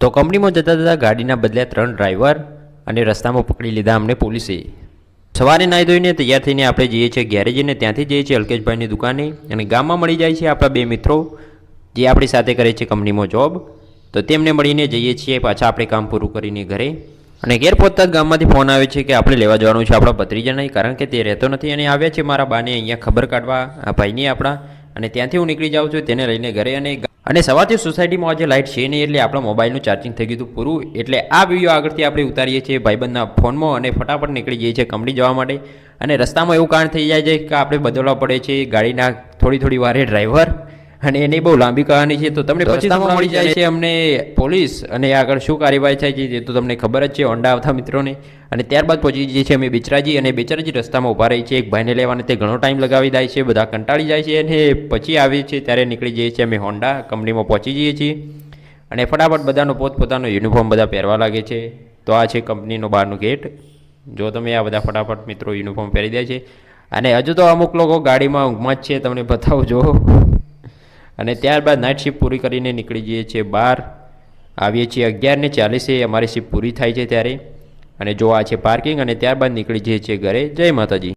તો કંપનીમાં જતા જતા ગાડીના બદલ્યા 3 ડ્રાઈવર અને રસ્તામાં પકડી લીધા અમને પોલીસે। સવારે નાહી ધોઈને તૈયાર થઈને આપણે જઈએ છીએ ગેરેજ અને ત્યાંથી જઈએ છીએ અલ્કેશભાઈની દુકાને અને ગામમાં મળી જાય છે આપણા 2 મિત્રો જે આપણી સાથે કરે છે કંપનીમાં જોબ। તો તેમને મળીને જઈએ છીએ પાછા આપણે કામ પૂરું કરીને ઘરે અને ઘેર પહોંચતા જ ગામમાંથી ફોન આવે છે કે આપણે લેવા જવાનું છે આપણા ભત્રીજાને, કારણ કે તે રહેતો નથી અને આવ્યા છે મારા બાને અહીંયા ખબર કાઢવા આ ભાઈની આપણા, અને ત્યાંથી હું નીકળી જાઉં છું તેને લઈને ઘરે। અને સવારથી સોસાયટીમાં આજે લાઇટ છે નહીં એટલે આપણા મોબાઈલનું ચાર્જિંગ થઈ ગયું હતું પૂરું, એટલે આ વિડીયો આગળથી આપણે ઉતારીએ છીએ ભાઈબંધના ફોનમાં અને ફટાફટ નીકળી જઈએ છીએ કંપની જવા માટે। અને રસ્તામાં એવું કારણ થઈ જાય છે કે આપણે બદલવા પડે છે ગાડીના થોડી વારે ડ્રાઈવર, અને એની બહુ લાંબી કહાની છે તો તમને પછી મળી જાય છે અમને પોલીસ અને આગળ શું કાર્યવાહી થાય છે એ તો તમને ખબર જ છે હોન્ડા આવતા મિત્રોને। અને ત્યારબાદ પહોંચી જઈએ છીએ અમે બેચરાજી, અને બેચરાજી રસ્તામાં ઊભા રહી છે એક ભાઈને લેવાને, તે ઘણો ટાઈમ લગાવી જાય છે, બધા કંટાળી જાય છે અને પછી આવે છે ત્યારે નીકળી જઈએ છીએ અમે હોન્ડા કંપનીમાં પહોંચી જઈએ છીએ અને ફટાફટ બધાનો પોતપોતાનો યુનિફોર્મ બધા પહેરવા લાગે છે। તો આ છે કંપનીનો બહારનો ગેટ, જો તમે આ બધા ફટાફટ મિત્રો યુનિફોર્મ પહેરી દે છે અને હજુ તો અમુક લોકો ગાડીમાં ઊંઘમાં જ છે, તમને બતાવું જો। અને ત્યારબાદ નાઇટ શિફ્ટ પૂરી કરીને નીકળી જઈએ છીએ બહાર, આવીએ છીએ 11:40 અમારી શિફ્ટ પૂરી થાય છે ત્યારે। અને જો આ છે પાર્કિંગ અને ત્યારબાદ નીકળી જઈએ છીએ ઘરે। જય માતાજી।